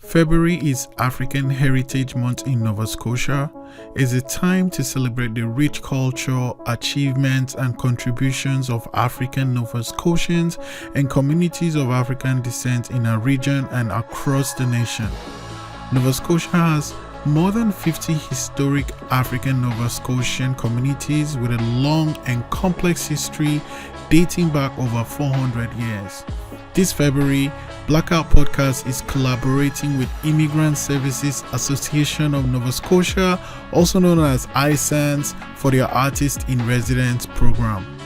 February is African Heritage Month in Nova Scotia. It's a time to celebrate the rich culture, achievements, and contributions of African Nova Scotians and communities of African descent in our region and across the nation. Nova Scotia has more than 50 historic African Nova Scotian communities with a long and complex history dating back over 400 years. This February, Blackout Podcast is collaborating with Immigrant Services Association of Nova Scotia, also known as ISANS, for their Artist in Residence program.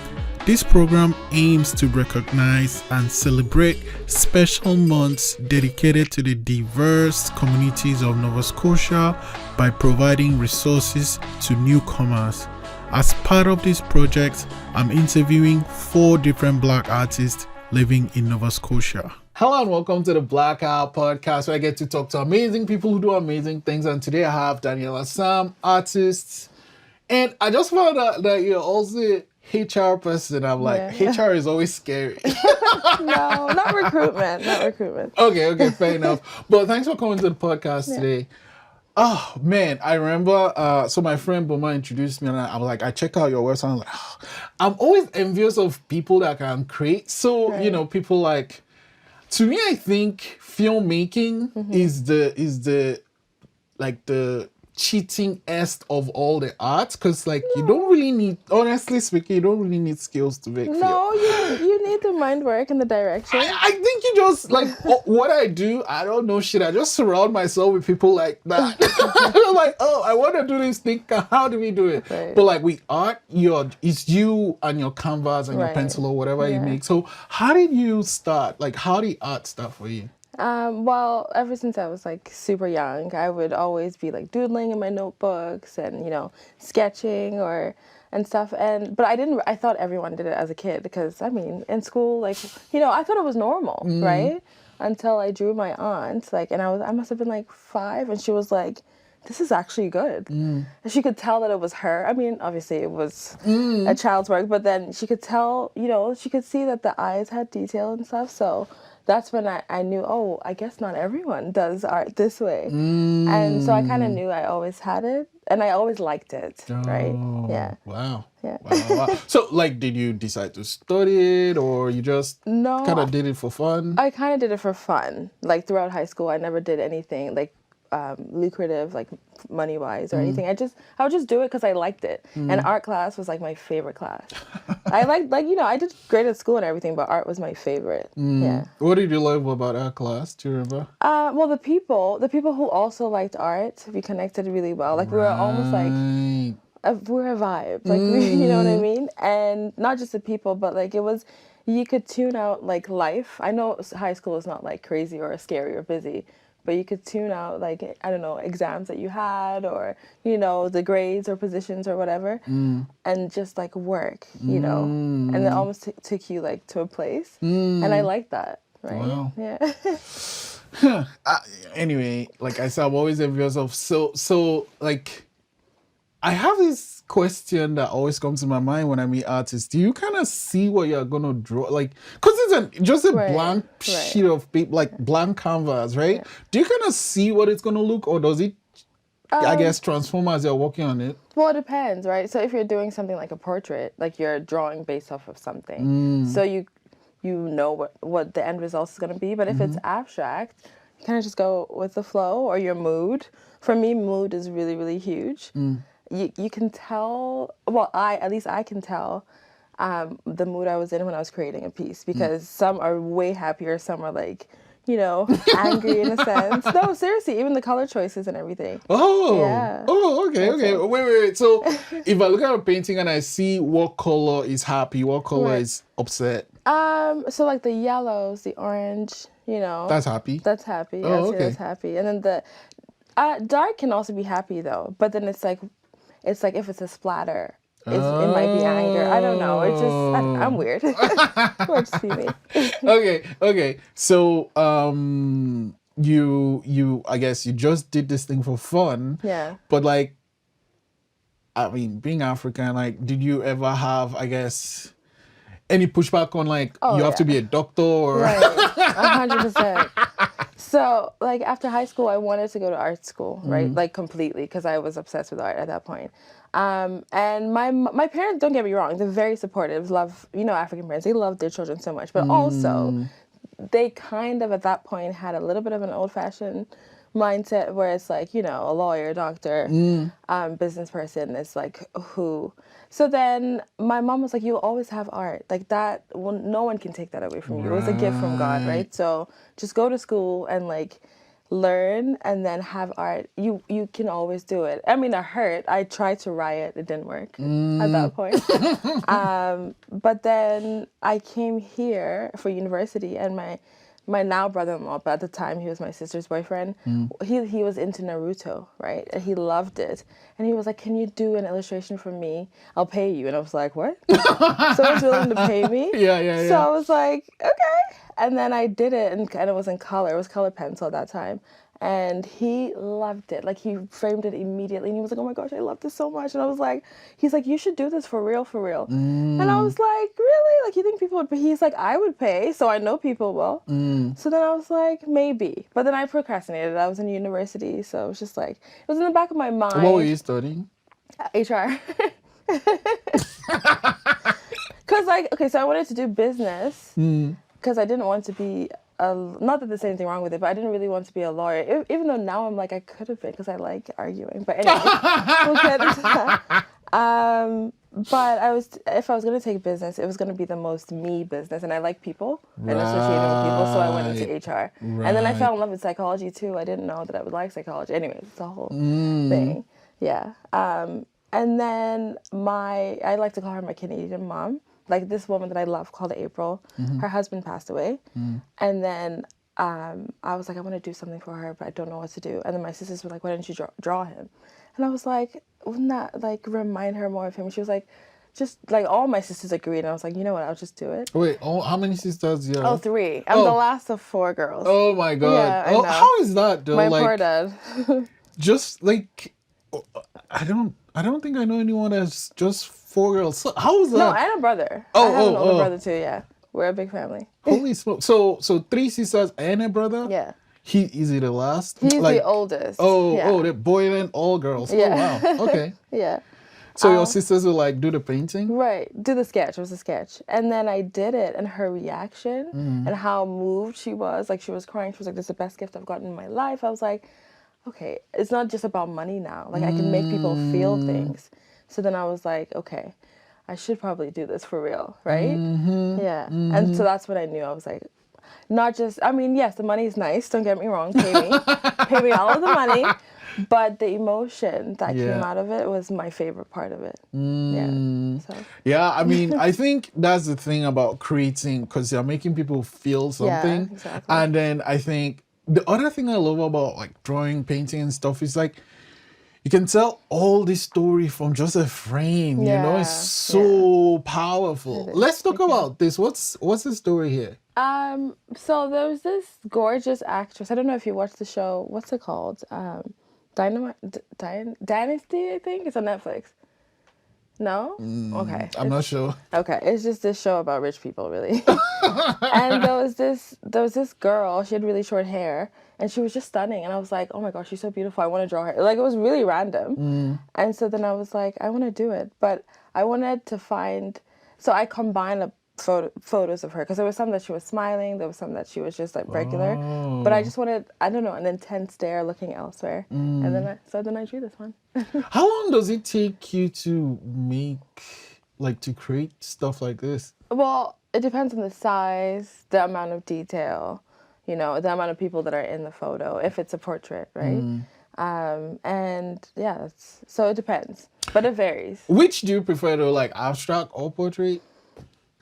This program aims to recognize and celebrate special months dedicated to the diverse communities of Nova Scotia by providing resources to newcomers. As part of this project, I'm interviewing 4 different Black artists living in Nova Scotia. Hello and welcome to the Blackout Podcast, where I get to talk to amazing people who do amazing things. And today I have Daniella, Sam, artist. And I just found out that you're also a HR person. I'm like, yeah. HR is always scary. No, not recruitment. Okay, fair enough. But thanks for coming to the podcast today. Oh, man, I remember, so my friend Boma introduced me and I was like, I check out your website. I'm like, I'm always envious of people that can create. So, people like, to me, I think filmmaking is the cheating-est of all the arts, because you don't really need, honestly speaking, you don't really need skills to make film. No, you need the mind work and the direction. I think you just, what I do, I don't know shit. I just surround myself with people like that. I'm like, oh, I want to do this thing. How do we do it? Right. But with art, it's you and your canvas and your pencil or whatever you make. So how did you start? How did art start for you? Well, ever since I was super young, I would always be doodling in my notebooks and, sketching and stuff. But I thought everyone did it as a kid because, in school, I thought it was normal, right? Until I drew my aunt, and I must have been 5, and she was like, this is actually good. And she could tell that it was her. Obviously it was a child's work, but then she could tell, she could see that the eyes had detail and stuff. So that's when I knew, I guess not everyone does art this way. And so I kind of knew I always had it, and I always liked it, right? Yeah. Wow. Yeah. Wow. So, did you decide to study it, or you just kind of did it for fun? I kind of did it for fun. Throughout high school, I never did anything lucrative, money-wise or anything. I would just do it because I liked it. And art class was my favorite class. I I did great at school and everything, but art was my favorite. Yeah. What did you love about art class? Do you remember? Well, the people who also liked art, we connected really well. We were almost we're a vibe. You know what I mean? And not just the people, but it was, you could tune out life. I know high school is not crazy or scary or busy, but you could tune out, I don't know, exams that you had or, the grades or positions or whatever, and just, work, and it almost took you, to a place. And I like that, right? Wow. Yeah. Anyway, I said, I'm always envious of, I have this question that always comes to my mind when I meet artists. Do you kind of see what you're going to draw? Because it's just a blank sheet of paper, blank canvas, right? Yeah. Do you kind of see what it's going to look, or does it, I guess, transform as you're working on it? Well, it depends, right? So if you're doing something like a portrait, you're drawing based off of something. So you know what the end result is going to be. But if it's abstract, you kind of just go with the flow or your mood. For me, mood is really, really huge. You can tell, at least I can tell the mood I was in when I was creating a piece, because some are way happier, some are angry in a sense. No, seriously, even the color choices and everything. Oh, yeah. Oh, okay. Wait. So if I look at a painting and I see what color is happy, what color is upset? So the yellows, the orange, That's happy? That's happy. Oh, okay. That's happy. And then the dark can also be happy though, but then it's if it's a splatter, it might be anger. I don't know. It's just, I'm weird. Or just be me. Okay. So, you, I guess you just did this thing for fun. Yeah. But being African, did you ever have, I guess, any pushback on you have to be a doctor or? Right. 100%. So, like, after high school, I wanted to go to art school, right? Like, completely, because I was obsessed with art at that point. And my parents, don't get me wrong, they're very supportive, love, African parents, they love their children so much. But also, they kind of, at that point, had a little bit of an old-fashioned mindset where it's like, a lawyer, doctor, business person is like who. So then my mom was like, you'll always have art. Like that, well, no one can take that away from you. It was a gift from God, right? So just go to school and like learn and then have art. You can always do it. I mean, it hurt. I tried to riot. It didn't work at that point. But then I came here for university and my now brother-in-law, but at the time he was my sister's boyfriend, he was into Naruto, right? And he loved it. And he was like, can you do an illustration for me? I'll pay you. And I was like, what? Someone's willing to pay me? Yeah. So I was like, okay. And then I did it, and it was in color. It was color pencil at that time. And he loved it. Like, he framed it immediately. And he was like, oh my gosh, I love this so much. And I was like, he's like, you should do this for real, for real. And I was like, really? Like, you think people would pay? He's like, I would pay, so I know people will. So then I was like, maybe. But then I procrastinated. I was in university, so it was just like, it was in the back of my mind. What were you studying? HR. Because, like, okay, so I wanted to do business because I didn't want to be not that there's anything wrong with it, but I didn't really want to be a lawyer. Even though now I'm like, I could have been because I like arguing. But anyway, we'll get into that. But if I was going to take business, it was going to be the most me business. And I like people and associating with people, so I went into HR. And then I fell in love with psychology too. I didn't know that I would like psychology. Anyways, it's a whole thing. Yeah. And then I like to call her my Canadian mom. Like this woman that I love called April, her husband passed away. And then I was like, I want to do something for her, but I don't know what to do. And then my sisters were like, why don't you draw him? And I was like, wouldn't that like remind her more of him? She was like, just like all my sisters agreed. And I was like, you know what, I'll just do it. Wait, how many sisters do you have? Oh, 3. I'm the last of 4 girls. Oh my God. Yeah, I know. How is that though? My like, poor dad. just like, I don't think I know anyone that's just 4 girls. So how is that? No, I had a brother. I have an older brother too, yeah. We're a big family. Holy smoke. So 3 sisters and a brother? Yeah. Is he the last? He's the oldest. The boy and all girls. Yeah. Oh wow. Okay. Yeah. So your sisters will like do the painting? Right. Do the sketch. It was a sketch. And then I did it, and her reaction and how moved she was, like she was crying. She was like, this is the best gift I've gotten in my life. I was like, okay, it's not just about money now. Like I can make people feel things. So then I was like, okay, I should probably do this for real, right? Yeah. And so that's when I knew. I was like, not just, I mean, yes, the money is nice. Don't get me wrong. Pay me all of the money. But the emotion that came out of it was my favorite part of it. Yeah, I mean, I think that's the thing about creating, because you're making people feel something. Yeah, exactly. And then I think the other thing I love about like drawing, painting and stuff is like, you can tell all this story from just a frame, you know? It's so powerful. Let's talk about this. What's the story here? So there was this gorgeous actress. I don't know if you watched the show. What's it called? Dynasty, I think. It's on Netflix. No? Okay. I'm not sure. Okay. It's just this show about rich people, really. And there was this girl. She had really short hair, and she was just stunning. And I was like, oh my gosh, she's so beautiful. I want to draw her. Like, it was really random. And so then I was like, I want to do it. But I wanted to find... So I combined photos of her, because there was some that she was smiling, there was some that she was just like regular, but I just wanted, I don't know, an intense stare looking elsewhere. And then I drew this one. How long does it take you to make, like, to create stuff like this? Well, it depends on the size, the amount of detail, the amount of people that are in the photo, if it's a portrait, right? And yeah, so it depends, but it varies. Which do you prefer though, like abstract or portrait?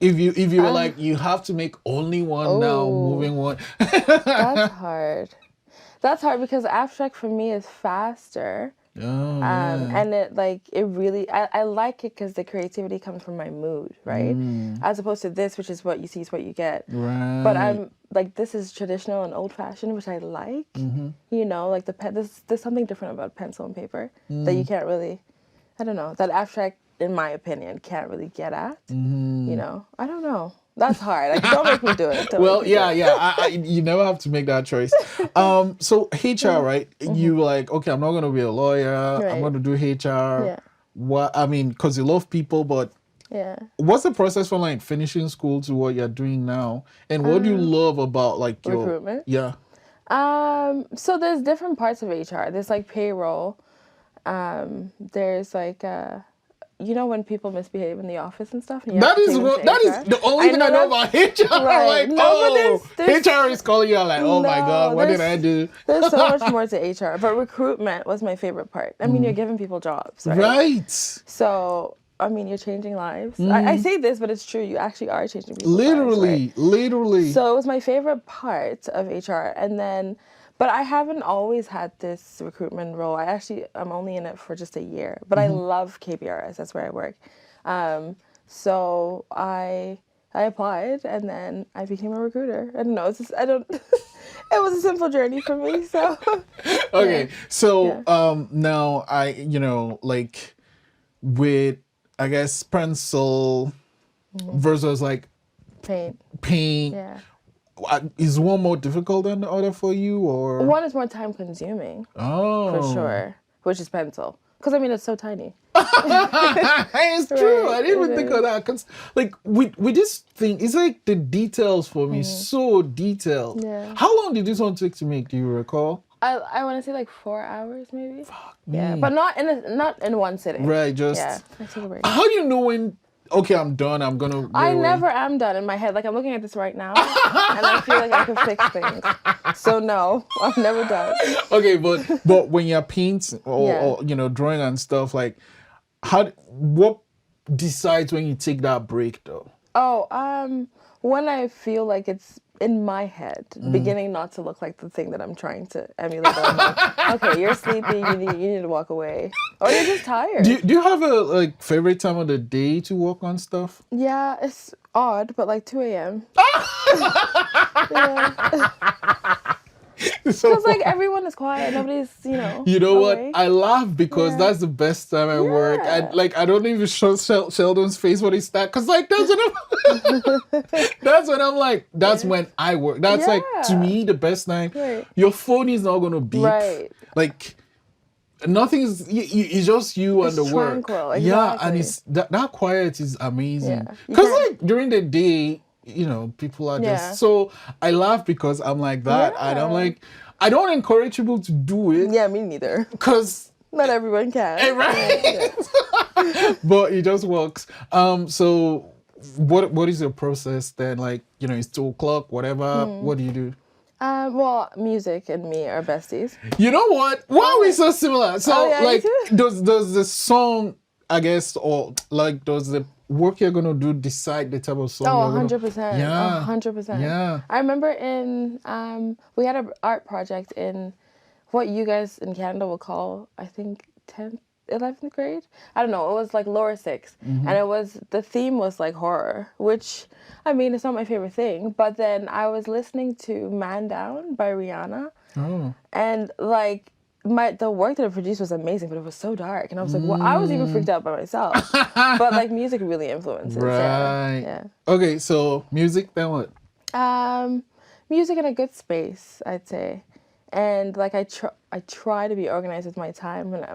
If you were like, you have to make only one now, moving one. That's hard. That's hard because abstract for me is faster. And it really, I like it because the creativity comes from my mood, right? As opposed to this, which is what you see is what you get. Right. But I'm like, this is traditional and old fashioned, which I like. Like there's something different about pencil and paper that you can't really, I don't know, that abstract, in my opinion, can't really get at. I don't know. That's hard. Like, don't make me do it. Don't Well, make me do it. you never have to make that choice. So HR, right? You like, okay, I'm not going to be a lawyer. I'm Right. going to do HR. Yeah. What I mean, because you love people, but Yeah. what's the process from like finishing school to what you're doing now? And what do you love about like your Recruitment? Yeah. So there's different parts of HR. There's like payroll. There's like you know when people misbehave in the office and stuff. And you have That to is take them to that is HR? the only thing I know about that's- HR. Right. Like, No, but there's HR is calling you out like, oh my No, God, what did I there's- do? There's so much more to HR, but recruitment was my favorite part. I mean, you're giving people jobs, right? Right. So, I mean, you're changing lives. I say this, but it's true. You actually are changing people's Literally, lives, right? literally. So it was my favorite part of HR, and then, but I haven't always had this recruitment role. I'm only in it for just a year, but I love KBRS. That's where I work. So I applied, and then I became a recruiter. I don't know. It's just, I don't. It was a simple journey for me. So. Okay, so Yeah. now like with I guess pencil versus like paint, Yeah. is one more difficult than the other for you, or One is more time consuming, for sure, which is pencil. Because, I mean, it's so tiny. It's true. I Right, didn't even it think of is. that. Cause like with this thing, it's like the details for me so detailed. Yeah. How long did this one take to make? Do you recall? I want to say like 4 hours, maybe. Yeah, but not in one sitting. Right, just Yeah, I took a break. how do you know when? Okay, I'm done. I'm gonna. Go I away. never am done in my head. Like, I'm looking at this right now, and I feel like I can fix things. So no, I'm never done. Okay, but when you're painting Yeah. or drawing and stuff, like what decides when you take that break though? Oh, when I feel like it's in my head, beginning not to look like the thing that I'm trying to emulate. I'm like, okay, you're sleepy. You need to walk away, or you're just tired. Do you have a like favorite time of the day to work on stuff? Yeah, it's odd, but like 2 a.m. Yeah. So Because like everyone is quiet, nobody's you know what? awake. I laugh because Yeah. that's the best time I work. Yeah. I don't even show Sheldon's face when he's that, because like that's when I'm that's when I work. That's like to Yeah. me the best time. Right. Your phone is not gonna beep. Right. Like nothing is. It's just you It's and the work. tranquil, Yeah, and exactly. it's that quiet is amazing. Yeah. You Because can't- like during the day, people are Yeah. just so. I laugh because I'm like that, and I'm Yeah. like, I don't encourage people to do it Yeah, me neither. because. Not everyone can. Right. But it just works. So what is your process then? Like, it's 2 o'clock, whatever. What do you do? Well, music and me are besties. You know what? Why are we so similar? So Oh, yeah, you like too? does the song, I guess, or like does the work you're gonna do decide the type of song Oh, you're gonna- 100%. Yeah. 100%. Yeah. I remember we had an art project in what you guys in Canada will call, I think, 10th, 11th grade? I don't know. It was like lower 6. Mm-hmm. And the theme was like horror, which, I mean, it's not my favorite thing. But then I was listening to Man Down by Rihanna. Oh. And like, the work that I produced was amazing, but it was so dark. And I was like, well, I was even freaked out by myself. But like, music really influences. Right. Yeah. Okay, so music, then what? Music in a good space, I'd say. And like I try to be organized with my time when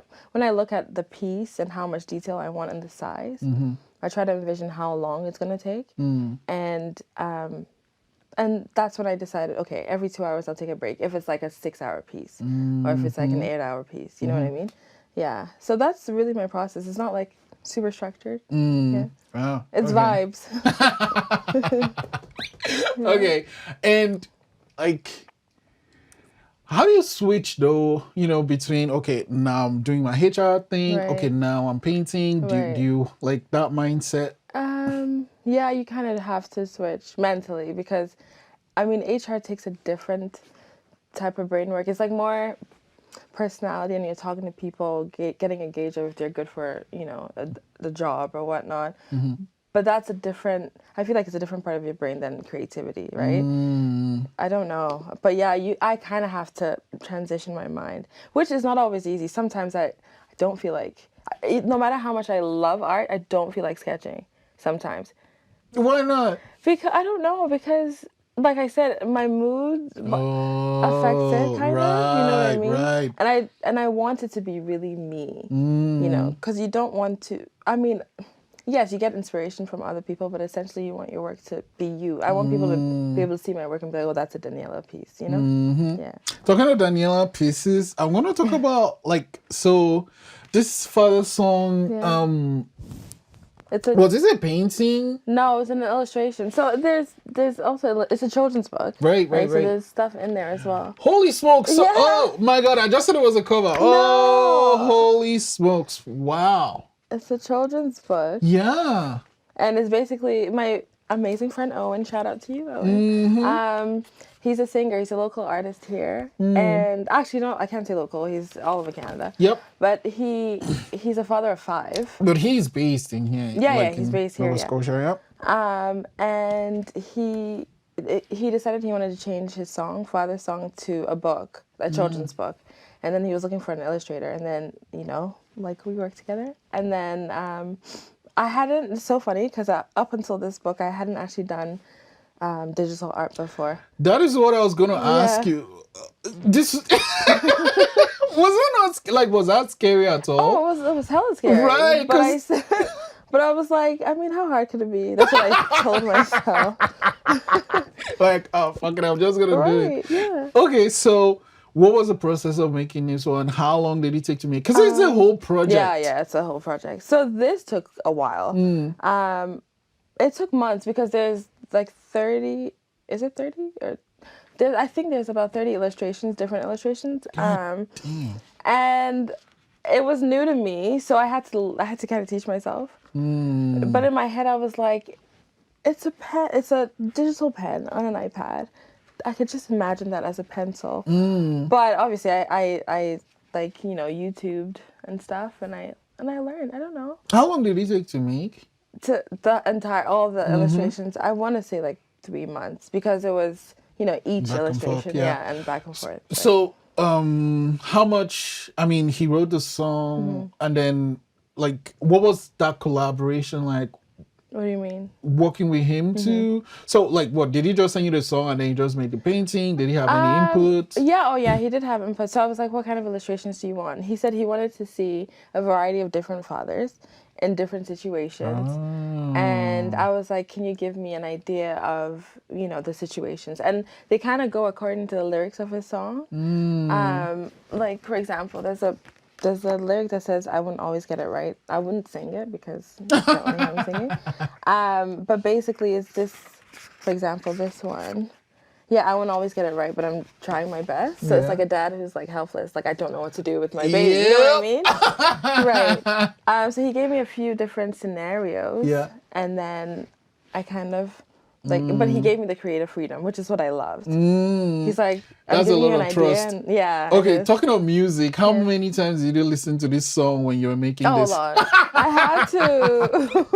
I look at the piece and how much detail I want in the size. I try to envision how long it's gonna take, and that's when I decided, okay, every 2 hours I'll take a break. If it's like a 6-hour piece, or if it's like an 8-hour piece, you know what I mean? Yeah. So that's really my process. It's not like super structured. Yeah. Wow. It's okay. vibes. Okay. And like how do you switch though, between okay, now I'm doing my HR thing, Right. okay, now I'm painting. Right. Do you like that mindset? Yeah, you kind of have to switch mentally because, I mean, HR takes a different type of brain work. It's like more personality, and you're talking to people, getting a gauge of if they're good for, the job or whatnot. But I feel like it's a different part of your brain than creativity, right? I don't know. But yeah, I kind of have to transition my mind, which is not always easy. Sometimes I don't feel like, no matter how much I love art, I don't feel like sketching sometimes. Why not? Because I don't know, because like I said, my mood affects it kind of, you know what I mean? Right. And I want it to be really me, you know, because you don't want to, I mean, yes, you get inspiration from other people, but essentially you want your work to be you. I want people to be able to see my work and be like, oh, that's a Daniella piece, you know? Yeah. Talking about Daniella pieces, I'm gonna talk about like, so this father song, Yeah. was this a painting? No, it's an illustration. So there's also, it's a children's book. Right. So there's stuff in there as well. Holy smokes! So, Yeah. oh my god, I just said it was a cover. Oh, holy smokes! Wow. It's a children's book. Yeah. And it's basically my amazing friend Owen. Shout out to you, Owen. He's a singer. He's a local artist here. And actually, no, I can't say local. He's all over Canada. Yep. But he's a father of 5. But he's based in here. Yeah, he's based here. Nova Scotia, yeah. And he decided he wanted to change his song, father's song, to a book, a children's book. And then he was looking for an illustrator. And then, you know, like we worked together. And then I hadn't, it's so funny because up until this book, I hadn't actually done digital art before. That is what I was going to ask you. This was it not like, was that scary at all? Oh, it was hella scary. Right. But I was like, I mean, how hard could it be? That's what I told myself. Like, oh, fuck it, I'm just going to do it. Yeah. Okay, so what was the process of making this one? How long did it take to make? Because it's a whole project. Yeah, it's a whole project. So this took a while. It took months because there's like 30, is it 30? Or I think there's about 30 illustrations, different illustrations. And it was new to me, so I had to kind of teach myself. But in my head, I was like, it's a pen, it's a digital pen on an iPad. I could just imagine that as a pencil. But obviously, I like, you know, YouTubed and stuff, and I learned. I don't know. How long did it take to make? All the illustrations. I want to say like 3 months because it was, you know, each Back and illustration, forth, yeah. and back and forth. So, how much? I mean, he wrote the song, and then like, what was that collaboration like? What do you mean? Working with him too. So, like, what did he just send you the song and then he just made the painting? Did he have any input? Yeah, oh yeah, he did have input. So I was like, what kind of illustrations do you want? He said he wanted to see a variety of different fathers in different situations. And I was like, can you give me an idea of, you know, the situations? And they kind of go according to the lyrics of his song. Like, for example, there's a lyric that says, I wouldn't always get it right. I wouldn't sing it because you can't really have me singing. But basically it's this, for example, this one. Yeah, I won't always get it right, but I'm trying my best. So it's like a dad who's like helpless. Like, I don't know what to do with my baby. You know what I mean? Right. So he gave me a few different scenarios. Yeah. And then I kind of like, but he gave me the creative freedom, which is what I loved. He's like, that's a lot of trust. And, yeah. Okay, talking of music, how many times did you listen to this song when you were making this? Oh, a lot. I had to.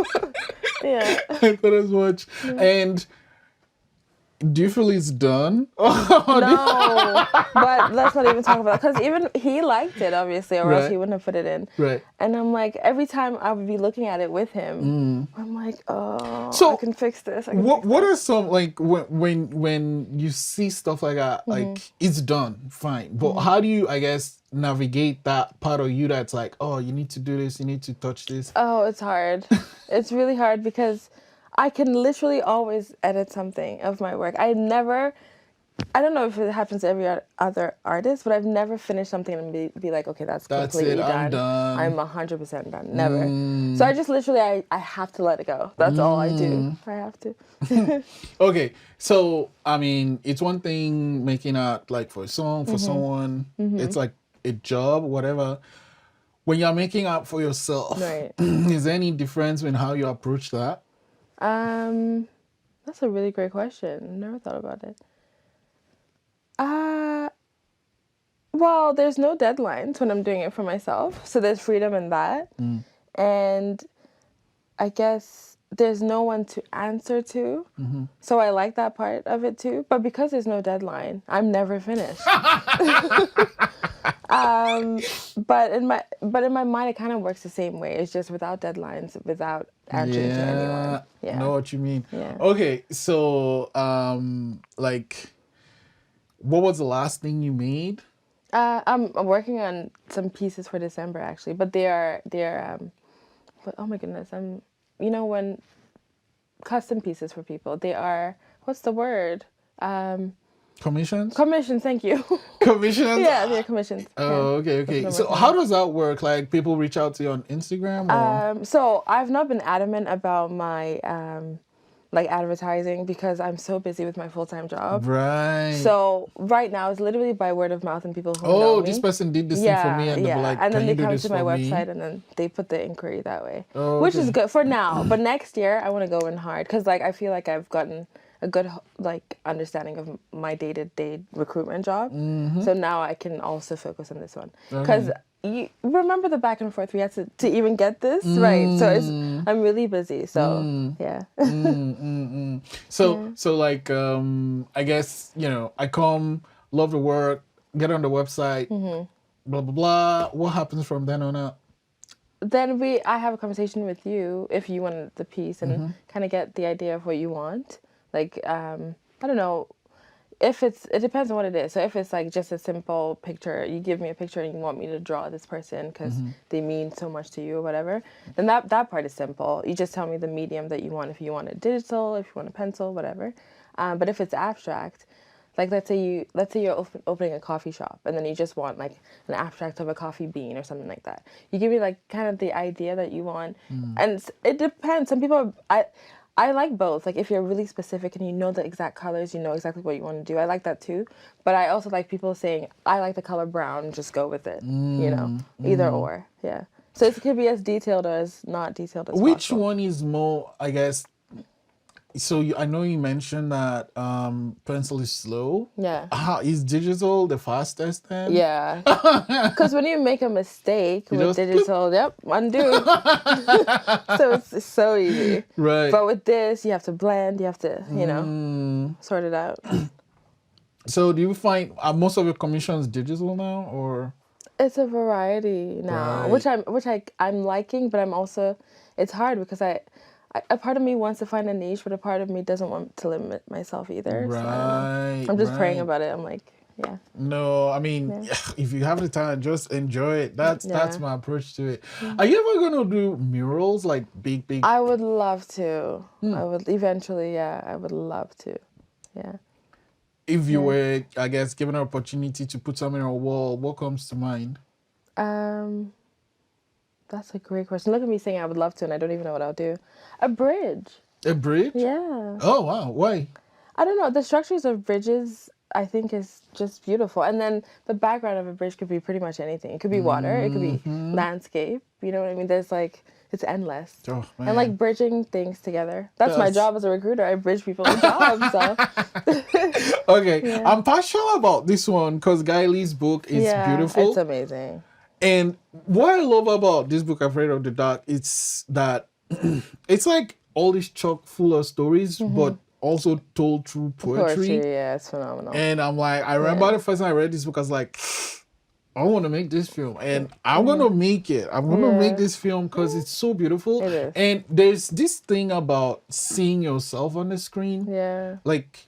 Yeah. I thought as much. And do you feel it's done? No, but let's not even talk about it. Because even he liked it, obviously, or else he wouldn't have put it in. Right. And I'm like, every time I would be looking at it with him, I'm like, oh, so I can fix this. What are some, like, when you see stuff like that, like, it's done, fine. But how do you, I guess, navigate that part of you that's like, oh, you need to do this, you need to touch this? Oh, it's hard. It's really hard because I can literally always edit something of my work. I don't know if it happens to every other artist, but I've never finished something and be like, okay, that's completely it, I'm done. I'm 100% done. Never. So I just literally, I have to let it go. That's all I do. I have to. Okay. So, I mean, it's one thing making art like for a song, for someone. It's like a job, whatever. When you're making art for yourself, Right. Is there any difference in how you approach that? That's a really great question. Never thought about it. Well, there's no deadlines when I'm doing it for myself, so there's freedom in that. And I guess there's no one to answer to, so I like that part of it too. But because there's no deadline, I'm never finished. But in my mind, it kind of works the same way. It's just without deadlines, without answering to anyone. I know what you mean. Yeah. Okay, so like, what was the last thing you made? I'm working on some pieces for December actually, but they're but oh my goodness, when custom pieces for people, they are, what's the word? Commissions? Commissions, thank you. Commissions? Yeah, they're commissions. Oh, okay. So how does that work? Like, people reach out to you on Instagram or? So I've not been adamant about my like advertising because I'm so busy with my full-time job. Right. So right now it's literally by word of mouth and people who know me. This person did this thing for me, and they were like, and then "Can they you do come this to my for me?" website and then they put the inquiry that way, Oh, which is okay. good for now. But next year I want to go in hard because like I feel like I've gotten a good like understanding of my day-to-day recruitment job. So now I can also focus on this one because you remember the back and forth we had to even get this right. So I'm really busy. So yeah. So like, I guess, I come, love the work, get on the website, blah blah blah. What happens from then on out? Then I have a conversation with you if you want the piece and kind of get the idea of what you want. Like, I don't know, it depends on what it is. So if it's like just a simple picture, you give me a picture and you want me to draw this person because they mean so much to you or whatever, then that part is simple. You just tell me the medium that you want, if you want it digital, if you want a pencil, whatever. But if it's abstract, like let's say you're opening a coffee shop and then you just want like an abstract of a coffee bean or something like that. You give me like kind of the idea that you want, and it depends. Some people I like both. Like if you're really specific and you know the exact colors, you know exactly what you want to do. I like that too. But I also like people saying, I like the color brown, just go with it. Either or. Yeah. So it could be as detailed or as not detailed as Which possible. one is more, I guess? So I know you mentioned that pencil is slow. Yeah. Is digital the fastest then? Yeah. Because when you make a mistake with just digital, undo. So it's so easy. Right. But with this, you have to blend, you have to, sort it out. So do you find most of your commissions digital now, or? It's a variety now, Right. which I'm liking, but I'm also, it's hard because a part of me wants to find a niche, but a part of me doesn't want to limit myself either. So I don't know. I'm just praying about it. I'm like, yeah. No, I mean, if you have the time, just enjoy it. That's my approach to it. Are you ever gonna do murals, like big? I would love to. I would eventually, yeah. I would love to, yeah. If you were, I guess, given an opportunity to put something on a wall, what comes to mind? That's a great question. Look at me saying I would love to, and I don't even know what I'll do. A bridge. A bridge? Yeah. Oh wow! Why? I don't know. The structures of bridges, I think, is just beautiful. And then the background of a bridge could be pretty much anything. It could be water. It could be landscape. You know what I mean? There's like, it's endless. Oh, man. And like bridging things together. That's my job as a recruiter. I bridge people's jobs. So. Okay. I'm passionate about this one because Guy Lee's book is beautiful. It's amazing. And what I love about this book, Afraid of the Dark, it's that it's like all this chock full of stories, but also told through poetry. Yeah, it's phenomenal. And I'm like, I remember the first time I read this book, I was like, I want to make this film, and I'm gonna make it. I'm gonna make this film because it's so beautiful. It is. And there's this thing about seeing yourself on the screen. Yeah. Like,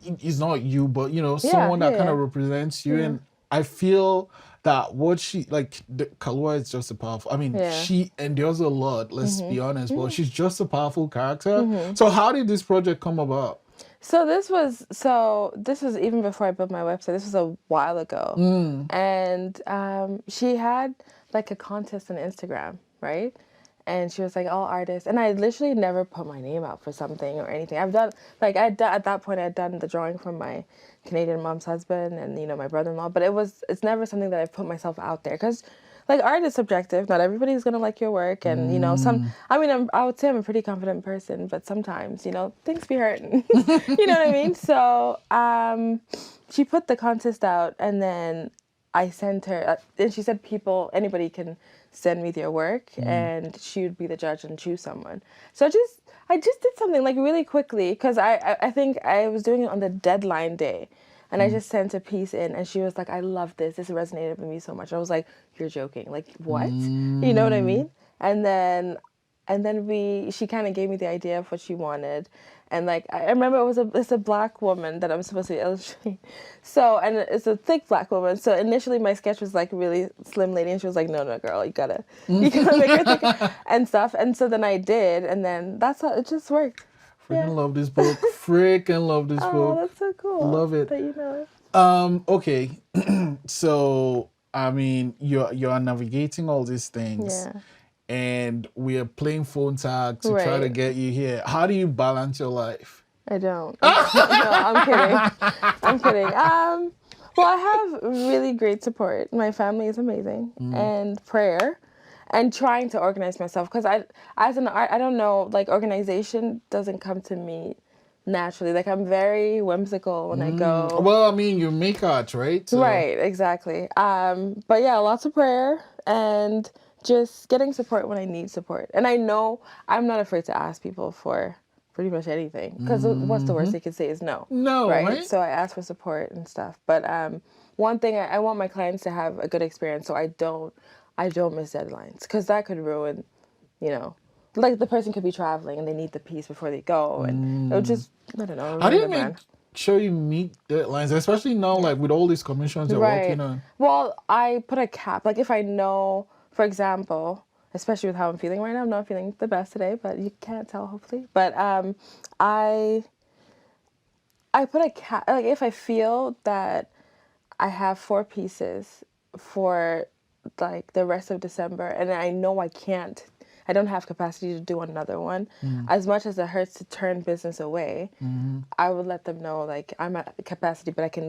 it's not you, but someone that kind of represents you. And I feel that what she, like, Kalua is just a powerful, I mean, she endures a lot, let's be honest, but she's just a powerful character. So how did this project come about? So this was even before I built my website. This was a while ago. And she had like a contest on Instagram, right? And she was like, all artists. And I literally never put my name out for something or anything. I've done, like, at that point, I'd done the drawing from my Canadian mom's husband and, my brother-in-law. But it's never something that I've put myself out there. Because, like, art is subjective. Not everybody's going to like your work. And, I would say I'm a pretty confident person. But sometimes, things be hurting. You know what I mean? So she put the contest out. And then I sent her, and she said anybody can send me their work, and she would be the judge and choose someone. So I just did something like really quickly because I think I was doing it on the deadline day, And I just sent a piece in, and she was like, I love this. This resonated with me so much. I was like, you're joking. Like, what? You know what I mean? And then she kind of gave me the idea of what she wanted. And like, I remember it's a black woman that I'm supposed to illustrate. So, and it's a thick black woman. So initially my sketch was like really slim lady, and she was like, no, girl, you gotta make her thick and stuff. And so then I did, and then that's how it just worked. Freaking love this book. Freaking love this book. Oh, that's so cool. Love it. That you know it. Okay. So, I mean, you're navigating all these things. Yeah. And we are playing phone tag to try to get you here. How do you balance your life? I don't. No, I'm kidding. I'm kidding. Well, I have really great support. My family is amazing, and prayer, and trying to organize myself. Because as an art, I don't know, like organization doesn't come to me naturally. Like I'm very whimsical when I go. Well, I mean, you make art, right? So. Right, exactly. But yeah, lots of prayer and just getting support when I need support. And I know I'm not afraid to ask people for pretty much anything, because what's the worst they could say is no. No, right? So I ask for support and stuff. But one thing I want my clients to have a good experience, so I don't miss deadlines, because that could ruin, like the person could be traveling and they need the piece before they go, and it would just, I don't know. How do you make sure you meet deadlines, especially now, like with all these commissions you're working on? Well, I put a cap. Like if I know, for example, especially with how I'm feeling right now, I'm not feeling the best today, but you can't tell, hopefully. But I put a cap. Like if I feel that I have 4 pieces for like the rest of December, and I know I don't have capacity to do another one, as much as it hurts to turn business away, I would let them know, like, I'm at capacity, but I can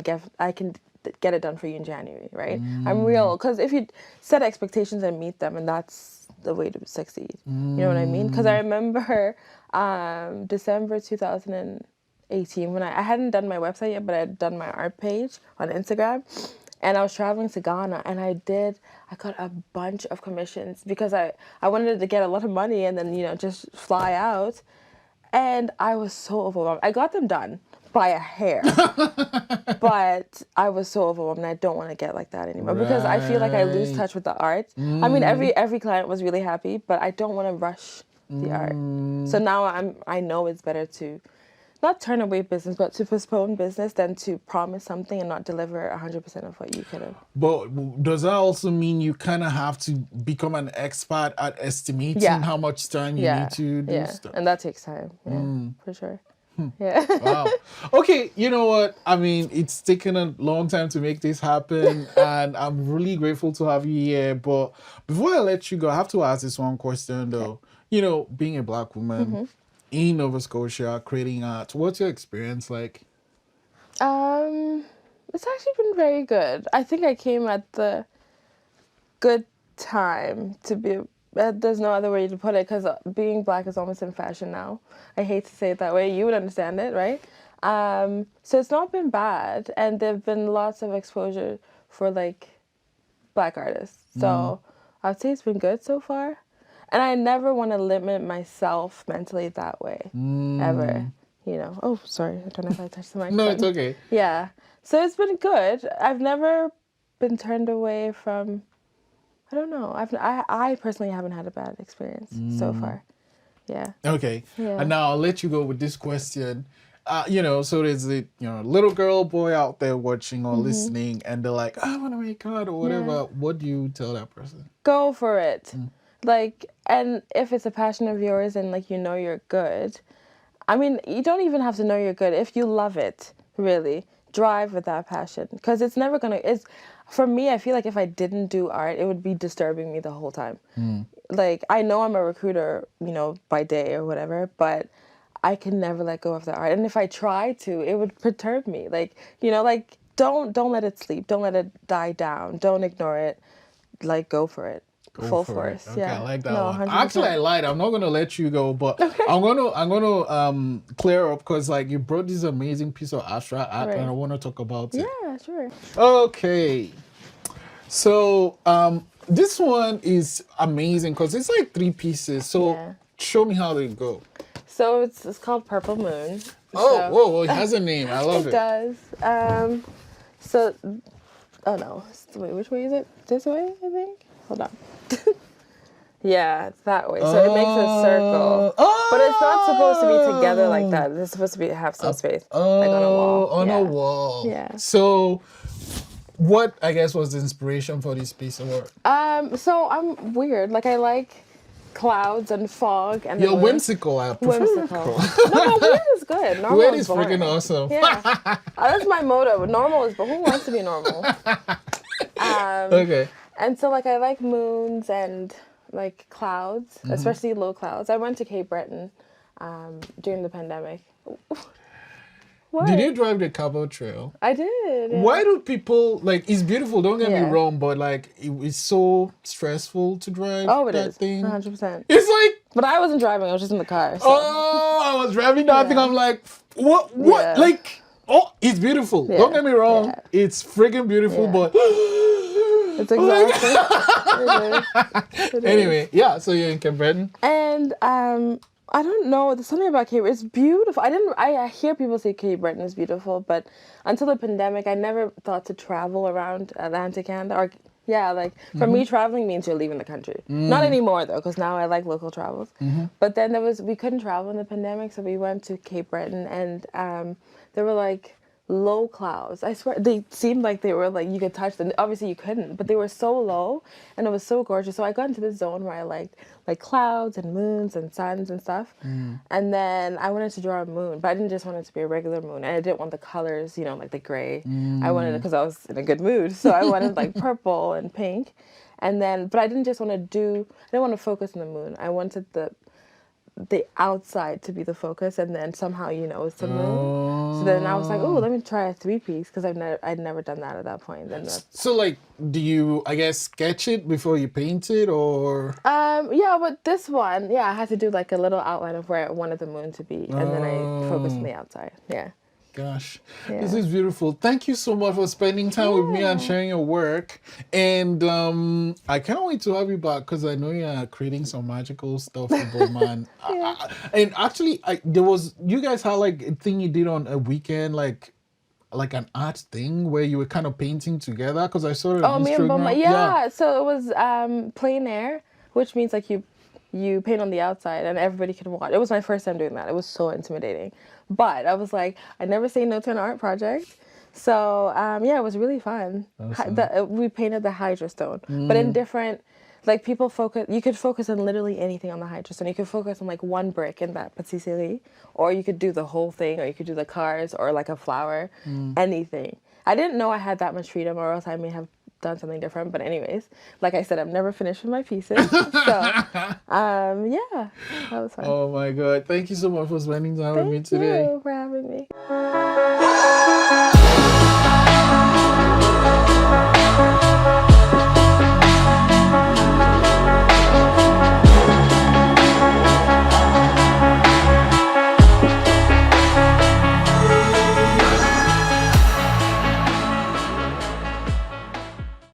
get it done for you in January, right? I'm real, because if you set expectations and meet them, and that's the way to succeed. You know what I mean? Because I remember December 2018, when I hadn't done my website yet, but I had done my art page on Instagram, and I was traveling to Ghana, and I got a bunch of commissions because I wanted to get a lot of money and then, just fly out. And I was so overwhelmed. I got them done by a hair. But I was so overwhelmed, and I don't want to get like that anymore, because I feel like I lose touch with the art. I mean, every client was really happy, but I don't want to rush the art. So now I know it's better to not turn away business, but to postpone business than to promise something and not deliver 100% of what you could have. But does that also mean you kind of have to become an expert at estimating how much time you need to do stuff? And that takes time, for sure. Yeah. Wow. Okay, you know what? I mean, it's taken a long time to make this happen, and I'm really grateful to have you here. But before I let you go, I have to ask this one question, though. Being a Black woman in Nova Scotia, creating art, what's your experience like? It's actually been very good. I think I came at the good time to be. There's no other way to put it, because being Black is almost in fashion now. I hate to say it that way. You would understand it, right? So it's not been bad, and there've been lots of exposure for like Black artists. So I'd say it's been good so far. And I never want to limit myself mentally that way, ever, Oh, sorry. I don't know if I touched the mic. No, it's okay. Yeah. So it's been good. I've never been turned away from, I don't know. I personally haven't had a bad experience so far. Yeah. Okay. Yeah. And now I'll let you go with this question. So there's a little girl, boy out there watching or listening, and they're like, I want to make art or whatever. Yeah. What do you tell that person? Go for it. Like, and if it's a passion of yours and like you're good, I mean, you don't even have to know you're good. If you love it, really, drive with that passion, because it's never gonna. For me, I feel like if I didn't do art, it would be disturbing me the whole time. Like, I know I'm a recruiter, by day or whatever, but I can never let go of the art. And if I try to, it would perturb me. Like, don't let it sleep. Don't let it die down. Don't ignore it. Like, go for it. Full force. Okay, Yeah. I like that No, one. 100%. Actually, I lied. I'm not gonna let you go, but I'm gonna clear up, because like you brought this amazing piece of abstract art, and I want to talk about it. Yeah, sure. Okay. So this one is amazing because it's like 3 pieces. So show me how they go. So it's called Purple Moon. Oh, So- whoa, it has a name. I love It it. does. So, oh no. Wait, which way is it? This way, I think? Hold on. Yeah, it's that way. So it makes a circle. Oh, But it's not supposed to be together like that. It's supposed to have some space. Like on a wall. On Yeah. a wall. Yeah. So, what, I guess, was the inspiration for this piece of work? So I'm weird. Like I like clouds and fog and the You're moon. whimsical. I prefer Whimsical. No, but weird is good. Normal Weird is is boring. freaking awesome. Yeah. That's my motto. Normal is, but who wants to be normal? Okay. And so, like, I like moons and, like, clouds, especially low clouds. I went to Cape Breton during the pandemic. What? Did you drive the Cabo Trail? I did. Yeah. Why do people, like, it's beautiful, don't get me Yeah. wrong, but, like, it's so stressful to drive Oh, it that is. thing. 100%. It's like, But I wasn't driving. I was just in the car. So. oh, I was driving that thing. Yeah. I'm like, what? Yeah. Like, oh, it's beautiful. Yeah. Don't get me wrong. Yeah. It's friggin' beautiful, Yeah. but. It's exhausting. It is. Anyway, yeah, so you're in Cape Breton. And I don't know. There's something about Cape. It's beautiful. I hear people say Cape Breton is beautiful, but until the pandemic, I never thought to travel around Atlantic Canada. Or yeah, like for me, traveling means you're leaving the country. Not anymore though, because now I like local travels. But then we couldn't travel in the pandemic, so we went to Cape Breton, and there were like low clouds. I swear they seemed like they were like you could touch them. Obviously you couldn't, but they were so low and it was so gorgeous. So I got into this zone where I liked like clouds and moons and suns and stuff. And then I wanted to draw a moon, but I didn't just want it to be a regular moon. And I didn't want the colors, like the gray. I wanted it because I was in a good mood. So I wanted like purple and pink. And then, but I didn't want to focus on the moon. I wanted the outside to be the focus, and then somehow it's the moon. So then I was like, oh, let me try a 3-piece because I'd never done that at that point. Then So, like, do you, I guess, sketch it before you paint it, or? yeah, but this one, I had to do like a little outline of where I wanted the moon to be, and then I focused on the outside. Yeah. Gosh, Yeah. this is beautiful. Thank you so much for spending time with me and sharing your work. And I can't wait to have you back because I know you're creating some magical stuff for Boman. And actually, you guys had like a thing you did on a weekend, like an art thing where you were kind of painting together, because I saw it on Me and Instagram. Boma. Yeah, so it was plein air, which means like you paint on the outside and everybody can watch. It was my first time doing that. It was so intimidating. But I was like, I never say no to an art project. So, it was really fun. Awesome. We painted the Hydra Stone, but in different, like you could focus on literally anything on the Hydra Stone. You could focus on like one brick in that patisserie, or you could do the whole thing, or you could do the cars, or like a flower, anything. I didn't know I had that much freedom, or else I may have done something different. But anyways, like I said, I'm never finished with my pieces. So, that was fun. Oh my God. Thank you so much for spending time with me Thank today. you for having me.